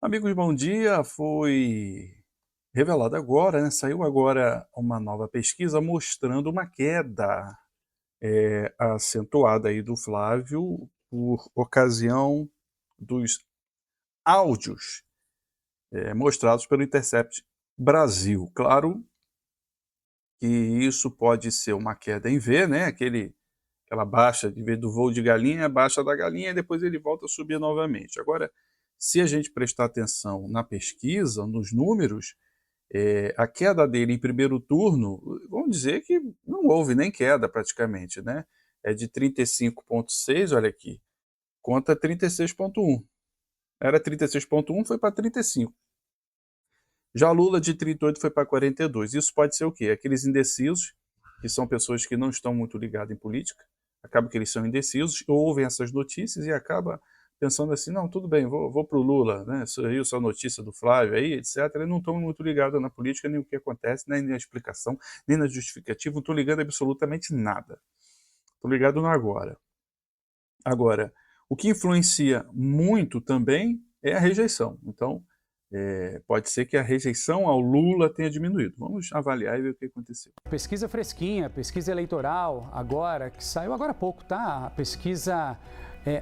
Amigos, bom dia. Foi revelado agora, né, saiu agora uma nova pesquisa mostrando uma queda, acentuada aí do Flávio por ocasião dos áudios, mostrados pelo Intercept Brasil. Claro que isso pode ser uma queda em V, né, aquela baixa de vez do voo de galinha, baixa da galinha e depois ele volta a subir novamente. Agora, se a gente prestar atenção na pesquisa, nos números, a queda dele em primeiro turno, vamos dizer que não houve nem queda praticamente, né? É de 35,6, olha aqui, contra 36,1. Era 36,1, foi para 35. Já Lula de 38 foi para 42. Isso pode ser o quê? Aqueles indecisos, que são pessoas que não estão muito ligadas em política, acaba que eles são indecisos, ouvem essas notícias e acaba pensando assim, não, tudo bem, vou para o Lula, né? Saiu essa notícia do Flávio aí, etc. E não estão muito ligados na política, nem o que acontece, nem na explicação, nem na justificativa, não estou ligando absolutamente nada. Estou ligado no agora. Agora, o que influencia muito também é a rejeição. Então, pode ser que a rejeição ao Lula tenha diminuído. Vamos avaliar e ver o que aconteceu. Pesquisa fresquinha, pesquisa eleitoral, agora, que saiu agora há pouco, tá? A pesquisa,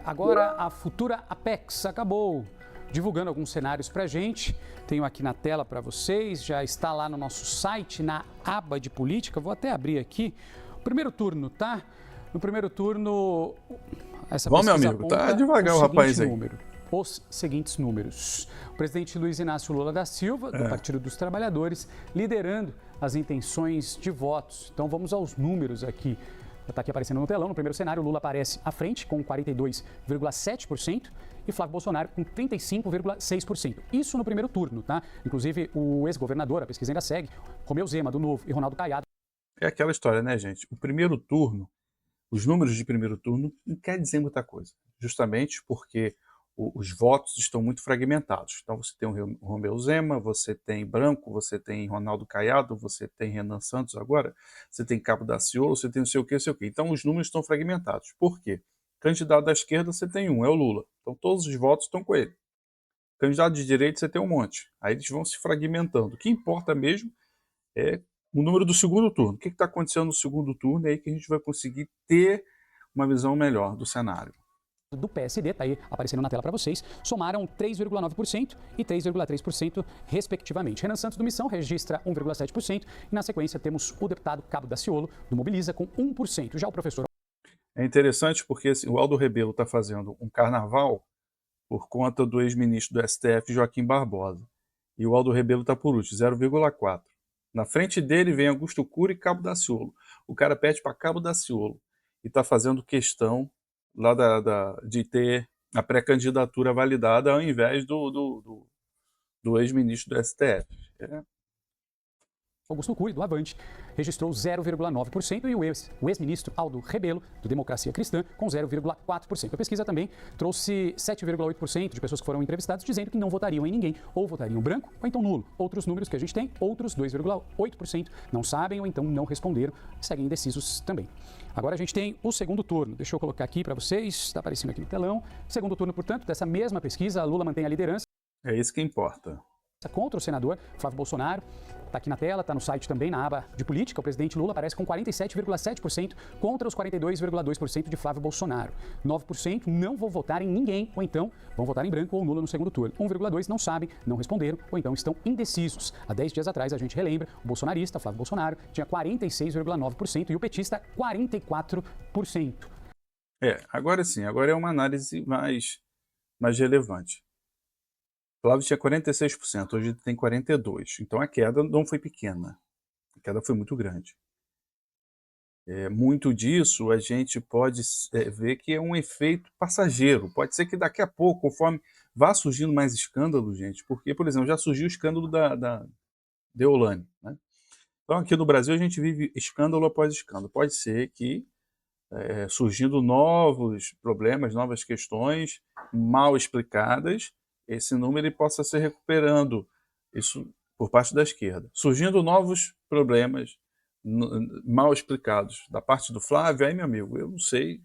agora a futura Apex acabou divulgando alguns cenários pra gente. Tenho aqui na tela para vocês, já está lá no nosso site, na aba de política. Vou até abrir aqui. O primeiro turno, tá? No primeiro turno, essa Bom, meu pesquisa amigo, tá aponta devagar o rapaz aí. os seguintes números. O presidente Luiz Inácio Lula da Silva, do Partido dos Trabalhadores, liderando as intenções de votos. Então vamos aos números aqui. Está aqui aparecendo no telão. No primeiro cenário, Lula aparece à frente com 42,7% e Flávio Bolsonaro com 35,6%. Isso no primeiro turno, tá? Inclusive, o ex-governador, a pesquisa ainda segue, Romeu Zema, do Novo, e Ronaldo Caiado. É aquela história, né, gente? O primeiro turno, os números de primeiro turno não quer dizer muita coisa, justamente porque os votos estão muito fragmentados. Então você tem o Romeu Zema, você tem Branco, você tem Ronaldo Caiado, você tem Renan Santos agora, você tem Cabo Daciolo, você tem não sei o que, não sei o que. Então os números estão fragmentados. Por quê? Candidato da esquerda você tem um, é o Lula. Então todos os votos estão com ele. Candidato de direita você tem um monte. Aí eles vão se fragmentando. O que importa mesmo é o número do segundo turno. O que está acontecendo no segundo turno? É aí que a gente vai conseguir ter uma visão melhor do cenário. Do PSD, está aí aparecendo na tela para vocês, somaram 3,9% e 3,3%, respectivamente. Renan Santos, do Missão, registra 1,7% e, na sequência, temos o deputado Cabo Daciolo, do Mobiliza, com 1%. Já o professor... É interessante porque assim, o Aldo Rebelo está fazendo um carnaval por conta do ex-ministro do STF, Joaquim Barbosa. E o Aldo Rebelo está por último, 0,4%. Na frente dele vem Augusto Cury e Cabo Daciolo. O cara pede para Cabo Daciolo e está fazendo questão lá de ter a pré-candidatura validada ao invés do ex-ministro do STF. Augusto Cury, do Avante, registrou 0,9% e o ex-ministro Aldo Rebelo, do Democracia Cristã, com 0,4%. A pesquisa também trouxe 7,8% de pessoas que foram entrevistadas dizendo que não votariam em ninguém, ou votariam branco, ou então nulo. Outros números que a gente tem, outros 2,8% não sabem ou então não responderam, seguem indecisos também. Agora a gente tem o segundo turno. Deixa eu colocar aqui para vocês, está aparecendo aqui no telão. Segundo turno, portanto, dessa mesma pesquisa, Lula mantém a liderança. É isso que importa. Contra o senador Flávio Bolsonaro. Está aqui na tela, está no site também, na aba de política. O presidente Lula aparece com 47,7% contra os 42,2% de Flávio Bolsonaro. 9% não vão votar em ninguém, ou então vão votar em branco ou nulo no segundo turno. 1,2% não sabem, não responderam, ou então estão indecisos. Há 10 dias atrás, a gente relembra, o bolsonarista, Flávio Bolsonaro, tinha 46,9% e o petista, 44%. Agora sim, agora é uma análise mais relevante. Flávio tinha 46%, hoje tem 42%. Então a queda não foi pequena, a queda foi muito grande. Muito disso a gente pode ver que é um efeito passageiro. Pode ser que daqui a pouco, conforme vá surgindo mais escândalo, gente, porque, por exemplo, já surgiu o escândalo da Deolane, né? Então aqui no Brasil a gente vive escândalo após escândalo. Pode ser que surgindo novos problemas, novas questões mal explicadas, esse número ele possa se recuperando, isso por parte da esquerda. Surgindo novos problemas mal explicados da parte do Flávio, aí, meu amigo, eu não sei.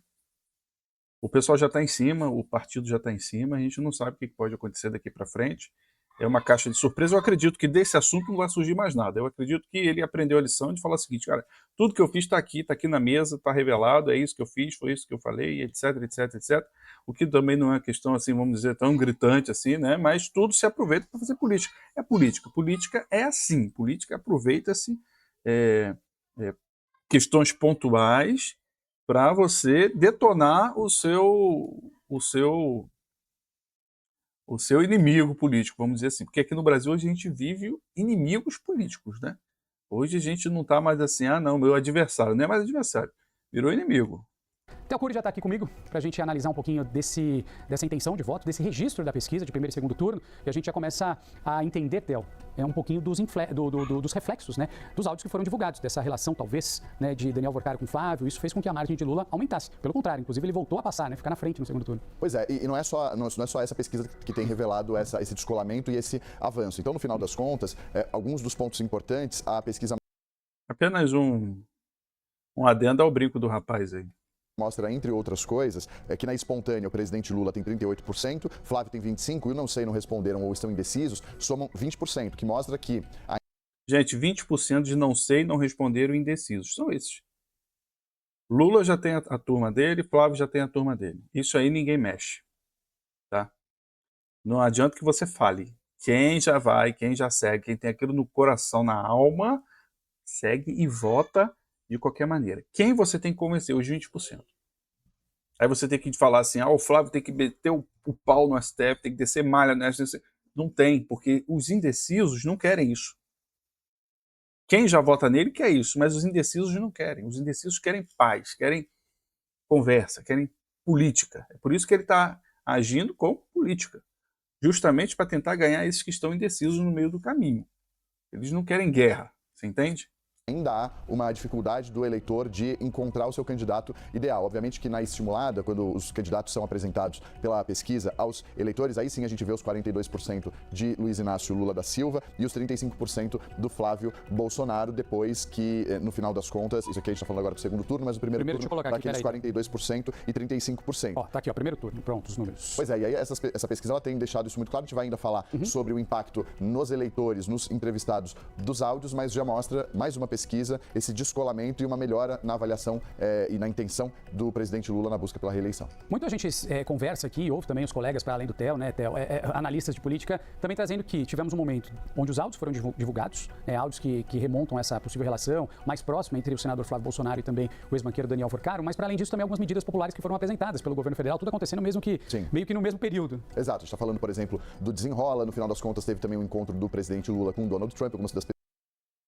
O pessoal já está em cima, o partido já está em cima, a gente não sabe o que pode acontecer daqui para frente. é uma caixa de surpresa. Eu acredito que desse assunto não vai surgir mais nada. Eu acredito que ele aprendeu a lição de falar o seguinte, cara, tudo que eu fiz está aqui na mesa, está revelado, é isso que eu fiz, foi isso que eu falei, etc, etc, etc. O que também não é uma questão, assim, vamos dizer, tão gritante assim, né? Mas tudo se aproveita para fazer política. É política. Política é assim. Política aproveita-se questões pontuais para você detonar o seu inimigo político, vamos dizer assim. Porque aqui no Brasil hoje a gente vive inimigos políticos, né? Hoje a gente não está mais assim, ah, não, meu adversário. Não é mais adversário, virou inimigo. Theo Cury já está aqui comigo para a gente analisar um pouquinho dessa intenção de voto, desse registro da pesquisa de primeiro e segundo turno. E a gente já começa a entender, Theo, um pouquinho dos reflexos, né, dos áudios que foram divulgados, dessa relação, talvez, né, de Daniel Vorcaro com Flávio. Isso fez com que a margem de Lula aumentasse. Pelo contrário, inclusive ele voltou a passar, né, ficar na frente no segundo turno. Pois é, e não é só essa pesquisa que tem revelado esse descolamento e esse avanço. Então, no final das contas, alguns dos pontos importantes, a pesquisa Apenas um adendo ao brinco do rapaz aí. Mostra, entre outras coisas, que na espontânea o presidente Lula tem 38%, Flávio tem 25%, e o não sei, não responderam ou estão indecisos, somam 20%, que mostra que... Gente, 20% de não sei, não responderam indecisos. São esses. Lula já tem a turma dele, Flávio já tem a turma dele. Isso aí ninguém mexe. Tá? Não adianta que você fale. Quem já vai, quem já segue, quem tem aquilo no coração, na alma, segue e vota de qualquer maneira. Quem você tem que convencer? Os 20%. Aí você tem que falar assim, o Flávio tem que meter o pau no STF, tem que descer malha no STF. Não tem, porque os indecisos não querem isso. Quem já vota nele quer isso, mas os indecisos não querem. Os indecisos querem paz, querem conversa, querem política. É por isso que ele está agindo com política. Justamente para tentar ganhar esses que estão indecisos no meio do caminho. Eles não querem guerra, você entende? Ainda há uma dificuldade do eleitor de encontrar o seu candidato ideal. Obviamente que na estimulada, quando os candidatos são apresentados pela pesquisa aos eleitores, aí sim a gente vê os 42% de Luiz Inácio Lula da Silva e os 35% do Flávio Bolsonaro, depois que, no final das contas, isso aqui a gente está falando agora do segundo turno, mas o primeiro turno está aqueles 42% e 35%. Ó, tá aqui, ó, primeiro turno, pronto, os números. Pois é, e aí essa pesquisa ela tem deixado isso muito claro, a gente vai ainda falar sobre o impacto nos eleitores, nos entrevistados dos áudios, mas já mostra mais uma pesquisa, esse descolamento e uma melhora na avaliação e na intenção do presidente Lula na busca pela reeleição. Muita gente conversa aqui, ouve também os colegas para além do Theo, né, Theo, analistas de política, também trazendo que tivemos um momento onde os áudios foram divulgados, áudios que remontam essa possível relação mais próxima entre o senador Flávio Bolsonaro e também o ex-banqueiro Daniel Vorcaro, mas para além disso também algumas medidas populares que foram apresentadas pelo governo federal, tudo acontecendo mesmo que meio que no mesmo período. Exato, a gente está falando, por exemplo, do Desenrola, no final das contas teve também um encontro do presidente Lula com o Donald Trump, algumas das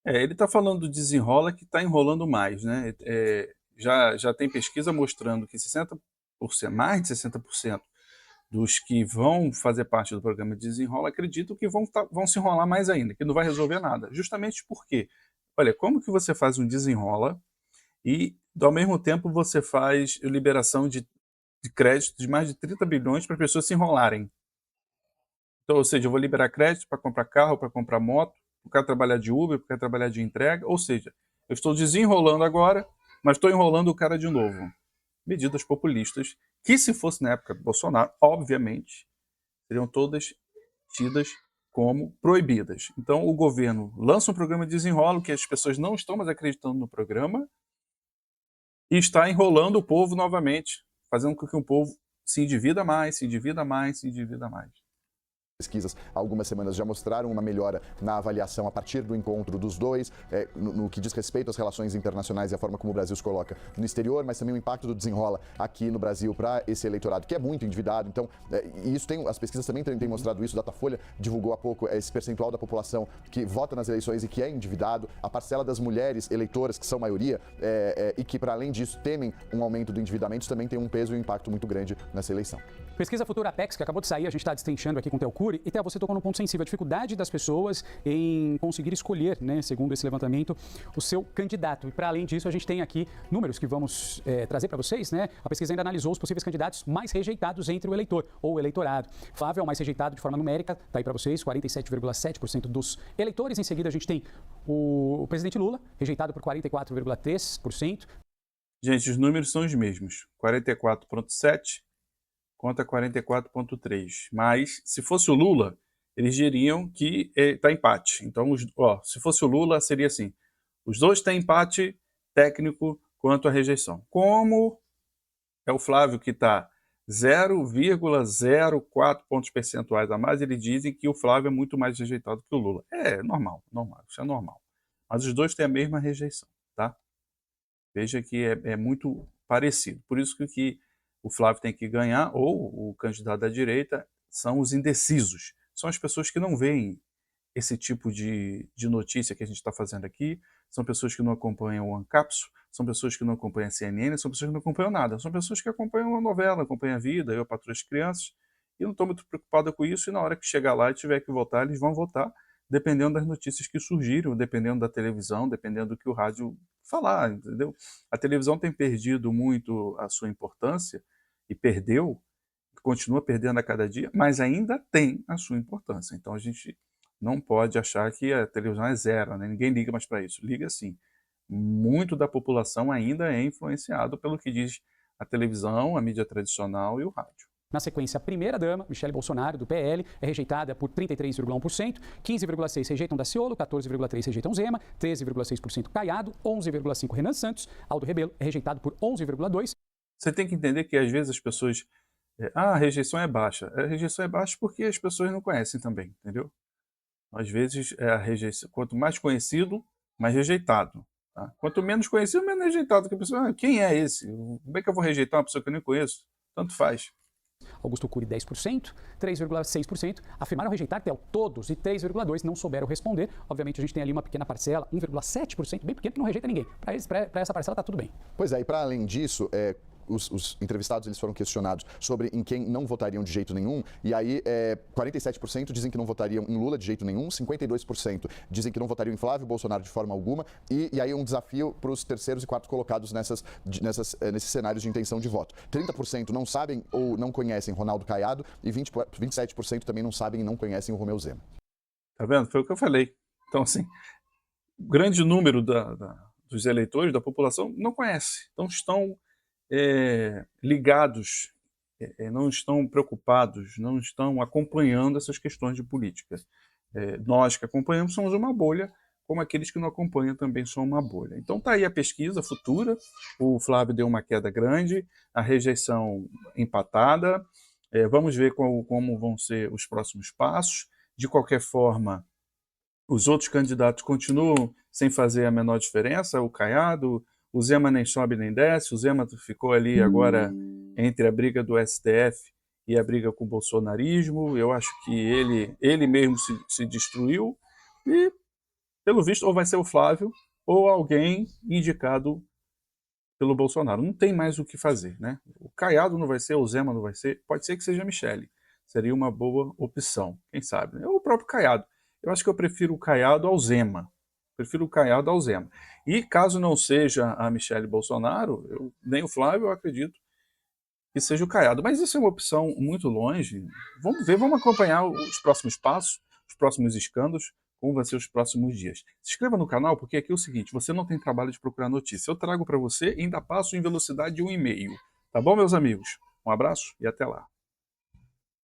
ele está falando do desenrola que está enrolando mais, né? Já tem pesquisa mostrando que 60%, mais de 60% dos que vão fazer parte do programa de desenrola acreditam que vão se enrolar mais ainda, que não vai resolver nada. Justamente porque, olha, como que você faz um desenrola e, ao mesmo tempo, você faz liberação de crédito de mais de 30 bilhões para pessoas se enrolarem? Então, ou seja, eu vou liberar crédito para comprar carro, para comprar moto, para o cara trabalhar de Uber, para o cara trabalhar de entrega, ou seja, eu estou desenrolando agora, mas estou enrolando o cara de novo. Medidas populistas que, se fosse na época do Bolsonaro, obviamente, seriam todas tidas como proibidas. Então, o governo lança um programa de desenrolo que as pessoas não estão mais acreditando no programa e está enrolando o povo novamente, fazendo com que o povo se endivida mais, se endivida mais, se endivida mais. Pesquisas há algumas semanas já mostraram uma melhora na avaliação a partir do encontro dos dois, no que diz respeito às relações internacionais e a forma como o Brasil se coloca no exterior, mas também o impacto do desenrola aqui no Brasil para esse eleitorado que é muito endividado. Então, e isso as pesquisas também têm mostrado isso. O Datafolha divulgou há pouco esse percentual da população que vota nas eleições e que é endividado, a parcela das mulheres eleitoras, que são maioria, e que, para além disso, temem um aumento do endividamento, também tem um peso e um impacto muito grande nessa eleição. Pesquisa Futura Apex, que acabou de sair, a gente está destrinchando aqui com o Theo Cury. E, Theo, você tocou num ponto sensível, a dificuldade das pessoas em conseguir escolher, né, segundo esse levantamento, o seu candidato. E, para além disso, a gente tem aqui números que vamos trazer para vocês, né? A pesquisa ainda analisou os possíveis candidatos mais rejeitados entre o eleitor ou o eleitorado. Flávio é o mais rejeitado de forma numérica, está aí para vocês, 47,7% dos eleitores. Em seguida, a gente tem o presidente Lula, rejeitado por 44,3%. Gente, os números são os mesmos, 44,7% contra 44,3%. Mas, se fosse o Lula, eles diriam que está empate. Então, se fosse o Lula, seria assim, os dois têm empate técnico quanto à rejeição. Como é o Flávio que está 0,04 pontos percentuais a mais, eles dizem que o Flávio é muito mais rejeitado que o Lula. É normal, isso é normal. Mas os dois têm a mesma rejeição, tá? Veja que é muito parecido. Por isso que o Flávio tem que ganhar, ou o candidato da direita, são os indecisos. São as pessoas que não veem esse tipo de notícia que a gente está fazendo aqui, são pessoas que não acompanham o Ancapso, são pessoas que não acompanham a CNN, são pessoas que não acompanham nada, são pessoas que acompanham a novela, acompanham a vida, Eu, Patroa as Crianças, e não estão muito preocupadas com isso, e na hora que chegar lá e tiver que votar, eles vão votar, dependendo das notícias que surgiram, dependendo da televisão, dependendo do que o rádio falar, entendeu? A televisão tem perdido muito a sua importância, e perdeu, continua perdendo a cada dia, mas ainda tem a sua importância. Então a gente não pode achar que a televisão é zero, né? Ninguém liga mais para isso. Liga sim. Muito da população ainda é influenciado pelo que diz a televisão, a mídia tradicional e o rádio. Na sequência, a primeira-dama, Michele Bolsonaro, do PL, é rejeitada por 33,1%, 15,6% rejeitam Daciolo, 14,3% rejeitam Zema, 13,6% Caiado, 11,5% Renan Santos, Aldo Rebelo é rejeitado por 11,2%. Você tem que entender que às vezes as pessoas... a rejeição é baixa. A rejeição é baixa porque as pessoas não conhecem também, entendeu? Às vezes, a rejeição, quanto mais conhecido, mais rejeitado. Tá? Quanto menos conhecido, menos rejeitado. Que a pessoa, quem é esse? Como é que eu vou rejeitar uma pessoa que eu nem conheço? Tanto faz. Augusto Cury, 10%, 3,6% afirmaram rejeitar TEL todos e 3,2% não souberam responder. Obviamente, a gente tem ali uma pequena parcela, 1,7%, bem pequeno, que não rejeita ninguém. Para essa parcela, está tudo bem. Pois é, e para além disso, os entrevistados eles foram questionados sobre em quem não votariam de jeito nenhum, e aí 47% dizem que não votariam em Lula de jeito nenhum, 52% dizem que não votariam em Flávio Bolsonaro de forma alguma, e aí um desafio para os terceiros e quartos colocados nesses cenários de intenção de voto. 30% não sabem ou não conhecem Ronaldo Caiado, e 27% também não sabem e não conhecem o Romeu Zema. Tá vendo? Foi o que eu falei. Então, assim, o grande número dos eleitores, da população, não conhece. Então, estão ligados, não estão preocupados, não estão acompanhando essas questões de política. Nós que acompanhamos somos uma bolha, como aqueles que não acompanham também são uma bolha. Então está aí a pesquisa futura, o Flávio deu uma queda grande, a rejeição empatada, vamos ver como vão ser os próximos passos. De qualquer forma, os outros candidatos continuam sem fazer a menor diferença, o Caiado, o Zema nem sobe nem desce, o Zema ficou ali agora entre a briga do STF e a briga com o bolsonarismo. Eu acho que ele mesmo se destruiu e, pelo visto, ou vai ser o Flávio ou alguém indicado pelo Bolsonaro. Não tem mais o que fazer, né? O Caiado não vai ser, o Zema não vai ser, pode ser que seja a Michele. Seria uma boa opção, quem sabe, né? Ou o próprio Caiado. Eu acho que eu prefiro o Caiado ao Zema. Prefiro o Caiado ao Zema. E caso não seja a Michele Bolsonaro, nem o Flávio, eu acredito que seja o Caiado. Mas isso é uma opção muito longe. Vamos ver, vamos acompanhar os próximos passos, os próximos escândalos, como vão ser os próximos dias. Se inscreva no canal, porque aqui é o seguinte, você não tem trabalho de procurar notícia. Eu trago para você e ainda passo em velocidade de 1,5. Tá bom, meus amigos? Um abraço e até lá.